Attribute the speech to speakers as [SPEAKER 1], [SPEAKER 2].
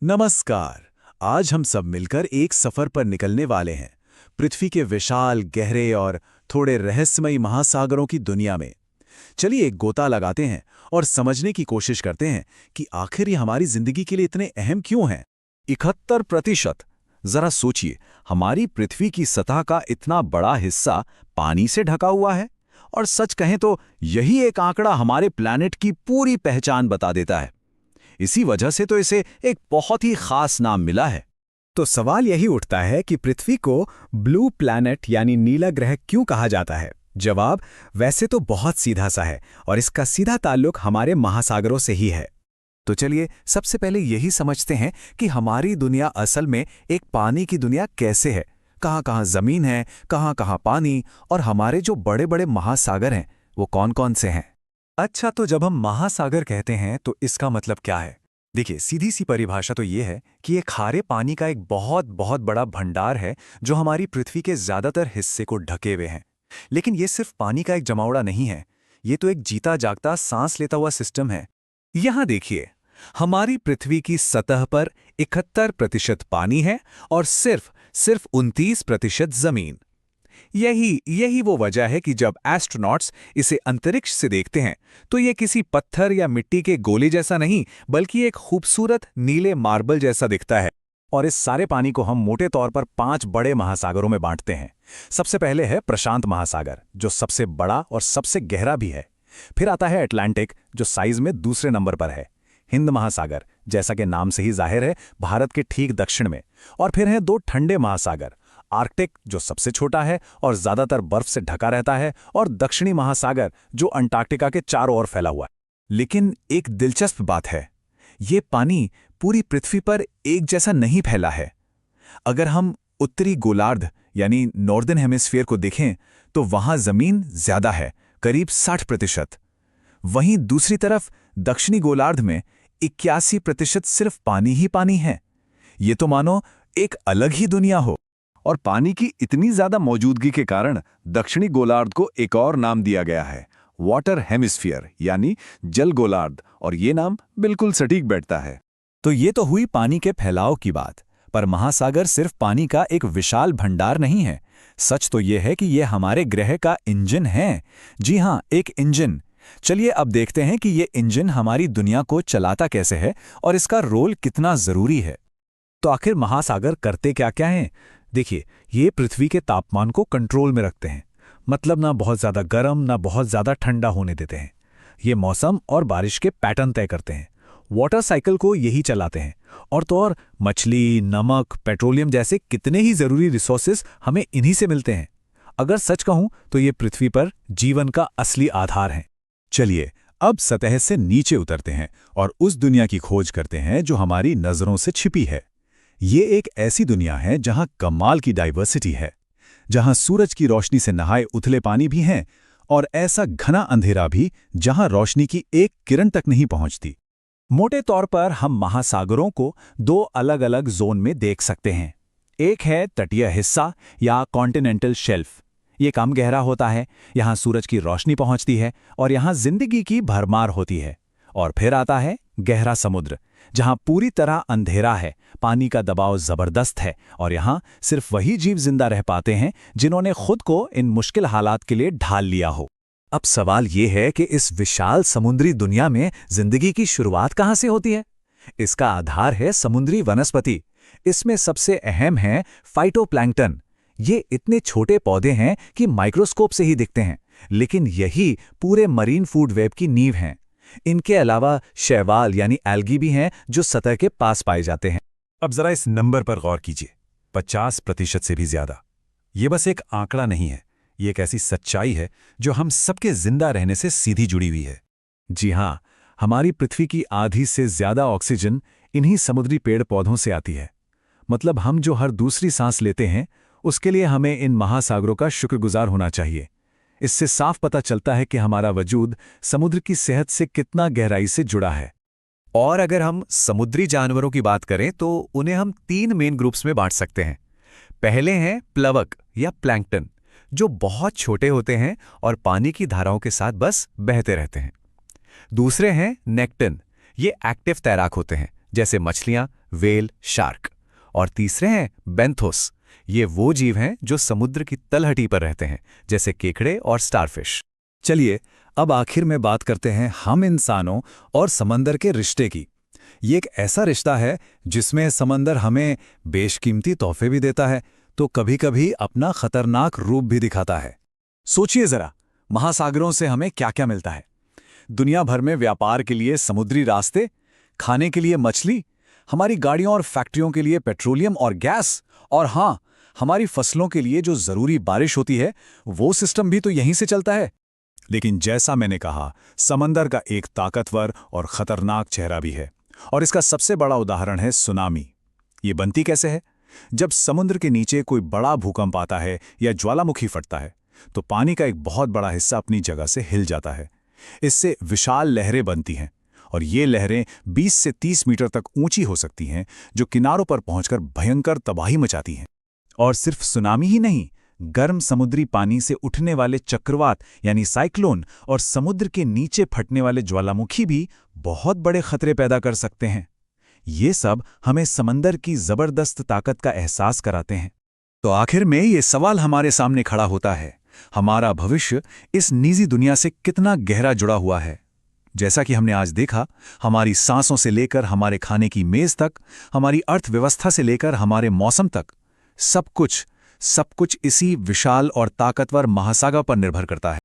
[SPEAKER 1] नमस्कार। आज हम सब मिलकर एक सफर पर निकलने वाले हैं, पृथ्वी के विशाल, गहरे और थोड़े रहस्यमयी महासागरों की दुनिया में। चलिए एक गोता लगाते हैं और समझने की कोशिश करते हैं कि आखिर ये हमारी जिंदगी के लिए इतने अहम क्यों हैं।
[SPEAKER 2] 71%। जरा सोचिए, हमारी पृथ्वी की सतह का इतना बड़ा हिस्सा पानी से ढका हुआ है। और सच कहें तो यही एक आंकड़ा हमारे प्लैनेट की पूरी पहचान बता देता है। इसी वजह से तो इसे एक बहुत ही खास नाम मिला है।
[SPEAKER 3] तो सवाल यही उठता है कि पृथ्वी को ब्लू प्लैनेट यानी नीला ग्रह क्यों कहा जाता है। जवाब वैसे तो बहुत सीधा सा है और इसका सीधा ताल्लुक हमारे महासागरों से ही है।
[SPEAKER 2] तो चलिए सबसे पहले यही समझते हैं कि हमारी दुनिया असल में एक पानी की दुनिया कैसे है। कहाँ कहाँ जमीन है, कहाँ कहाँ पानी, और हमारे जो बड़े बड़े महासागर हैं वो कौन कौन से हैं।
[SPEAKER 4] अच्छा, तो जब हम महासागर कहते हैं तो इसका मतलब क्या है? देखिए, सीधी सी परिभाषा तो ये है कि ये खारे पानी का एक बहुत बहुत बड़ा भंडार है जो हमारी पृथ्वी के ज्यादातर हिस्से को ढके हुए हैं। लेकिन ये सिर्फ पानी का एक जमावड़ा नहीं है, ये तो एक जीता जागता सांस लेता हुआ सिस्टम है।
[SPEAKER 2] यहाँ देखिए, हमारी पृथ्वी की सतह पर 71% पानी है और सिर्फ 29% जमीन। यही वो वजह है कि जब एस्ट्रोनॉट्स इसे अंतरिक्ष से देखते हैं तो ये किसी पत्थर या मिट्टी के गोले जैसा नहीं, बल्कि एक खूबसूरत नीले मार्बल जैसा दिखता है।
[SPEAKER 4] और इस सारे पानी को हम मोटे तौर पर 5 बड़े महासागरों में बांटते हैं। सबसे पहले है प्रशांत महासागर, जो सबसे बड़ा और सबसे गहरा भी है। फिर आता है अटलांटिक, जो साइज में दूसरे नंबर पर है। हिंद महासागर, जैसा कि नाम से ही जाहिर है, भारत के ठीक दक्षिण में। और फिर हैं 2 ठंडे महासागर, आर्कटिक जो सबसे छोटा है और ज्यादातर बर्फ से ढका रहता है, और दक्षिणी महासागर जो अंटार्कटिका के चारों ओर फैला हुआ है।
[SPEAKER 2] लेकिन एक दिलचस्प बात है, ये पानी पूरी पृथ्वी पर एक जैसा नहीं फैला है। अगर हम उत्तरी गोलार्ध यानी नॉर्दर्न हेमिस्फीयर को देखें तो वहां जमीन ज्यादा है, करीब 60%। वहीं दूसरी तरफ दक्षिणी गोलार्ध में 81% सिर्फ पानी ही पानी है। ये तो मानो एक अलग ही दुनिया हो।
[SPEAKER 5] और पानी की इतनी ज्यादा मौजूदगी के कारण दक्षिणी गोलार्ध को एक और नाम दिया गया है, वाटर हेमिस्फीयर यानी जल गोलार्ध, और ये नाम बिल्कुल सटीक बैठता है।
[SPEAKER 4] तो ये तो हुई पानी के फैलाव की बात, पर महासागर सिर्फ पानी का एक विशाल भंडार नहीं है। सच तो ये है कि ये हमारे ग्रह का इंजन है। जी हाँ, एक इंजन। चलिए अब देखते हैं कि ये इंजन हमारी दुनिया को चलाता कैसे है और इसका रोल कितना जरूरी है।
[SPEAKER 3] तो आखिर महासागर करते क्या क्या हैं? देखिए, ये पृथ्वी के तापमान को कंट्रोल में रखते हैं। मतलब ना बहुत ज्यादा गर्म ना बहुत ज्यादा ठंडा होने देते हैं। ये मौसम और बारिश के पैटर्न तय करते हैं। वाटर साइकिल को यही चलाते हैं। और तो और मछली, नमक, पेट्रोलियम जैसे कितने ही जरूरी रिसोर्सेज हमें इन्हीं से मिलते हैं। अगर सच कहूं तो ये पृथ्वी पर जीवन का असली आधार हैं।
[SPEAKER 1] चलिए अब सतह से नीचे उतरते हैं और उस दुनिया की खोज करते हैं जो हमारी नजरों से छिपी है। ये एक ऐसी दुनिया है जहां कमाल की डाइवर्सिटी है, जहां सूरज की रोशनी से नहाए उथले पानी भी हैं और ऐसा घना अंधेरा भी जहां रोशनी की एक किरण तक नहीं पहुंचती।
[SPEAKER 3] मोटे तौर पर हम महासागरों को 2 अलग अलग जोन में देख सकते हैं। एक है तटीय हिस्सा या कॉन्टिनेंटल शेल्फ। ये कम गहरा होता है, यहाँ सूरज की रोशनी पहुंचती है और यहाँ जिंदगी की भरमार होती है। और फिर आता है गहरा समुद्र, जहाँ पूरी तरह अंधेरा है, पानी का दबाव जबरदस्त है और यहाँ सिर्फ वही जीव जिंदा रह पाते हैं जिन्होंने खुद को इन मुश्किल हालात के लिए ढाल लिया हो।
[SPEAKER 2] अब सवाल ये है कि इस विशाल समुद्री दुनिया में जिंदगी की शुरुआत कहाँ से होती है? इसका आधार है समुद्री वनस्पति। इसमें सबसे अहम है फाइटोप्लैंक्टन। ये इतने छोटे पौधे हैं कि माइक्रोस्कोप से ही दिखते हैं, लेकिन यही पूरे मरीन फूड वेब की नींव हैं। इनके अलावा शैवाल यानी एल्गी भी हैं जो सतह के पास पाए जाते हैं।
[SPEAKER 4] अब जरा इस नंबर पर गौर कीजिए, 50% से भी ज्यादा। ये बस एक आंकड़ा नहीं है, ये एक ऐसी सच्चाई है जो हम सबके जिंदा रहने से सीधी जुड़ी हुई है।
[SPEAKER 3] जी हाँ, हमारी पृथ्वी की आधी से ज्यादा ऑक्सीजन इन्हीं समुद्री पेड़ पौधों से आती है। मतलब हम जो हर दूसरी सांस लेते हैं उसके लिए हमें इन महासागरों का शुक्रगुजार होना चाहिए। इससे साफ पता चलता है कि हमारा वजूद समुद्र की सेहत से कितना गहराई से जुड़ा है।
[SPEAKER 2] और अगर हम समुद्री जानवरों की बात करें तो उन्हें हम 3 मेन ग्रुप्स में बांट सकते हैं। पहले हैं प्लवक या प्लैंक्टन, जो बहुत छोटे होते हैं और पानी की धाराओं के साथ बस बहते रहते हैं। दूसरे हैं नेक्टन, ये एक्टिव तैराक होते हैं, जैसे मछलियां, वेल, शार्क। और तीसरे हैं बेंथोस। ये वो जीव हैं जो समुद्र की तलहटी पर रहते हैं, जैसे केकड़े और स्टारफिश।
[SPEAKER 3] चलिए अब आखिर में बात करते हैं हम इंसानों और समंदर के रिश्ते की। ये एक ऐसा रिश्ता है जिसमें समंदर हमें बेशकीमती तोहफे भी देता है, तो कभी-कभी अपना खतरनाक रूप भी दिखाता है। सोचिए जरा, महासागरों से हमें क्या-क्या मिलता है। दुनिया भर में व्यापार के लिए समुद्री रास्ते, खाने के लिए मछली, हमारी गाड़ियों और फैक्ट्रियों के लिए पेट्रोलियम और गैस, और हाँ, हमारी फसलों के लिए जो जरूरी बारिश होती है, वो सिस्टम भी तो यहीं से चलता है। लेकिन जैसा मैंने कहा, समंदर का एक ताकतवर और खतरनाक चेहरा भी है, और इसका सबसे बड़ा उदाहरण है सुनामी। ये बनती कैसे है? जब समुद्र के नीचे कोई बड़ा भूकंप आता है या ज्वालामुखी फटता है, तो पानी का एक बहुत बड़ा हिस्सा अपनी जगह से हिल जाता है। इससे विशाल लहरें बनती हैं, और ये लहरें 20 से 30 मीटर तक ऊंची हो सकती हैं, जो किनारों पर पहुंचकर भयंकर तबाही मचाती हैं। और सिर्फ सुनामी ही नहीं, गर्म समुद्री पानी से उठने वाले चक्रवात यानी साइक्लोन और समुद्र के नीचे फटने वाले ज्वालामुखी भी बहुत बड़े खतरे पैदा कर सकते हैं। ये सब हमें समंदर की जबरदस्त ताकत का एहसास कराते हैं।
[SPEAKER 4] तो आखिर में ये सवाल हमारे सामने खड़ा होता है, हमारा भविष्य इस निजी दुनिया से कितना गहरा जुड़ा हुआ है? जैसा कि हमने आज देखा, हमारी सांसों से लेकर हमारे खाने की मेज तक, हमारी अर्थव्यवस्था से लेकर हमारे मौसम तक, सब कुछ इसी विशाल और ताकतवर महासागर पर निर्भर करता है।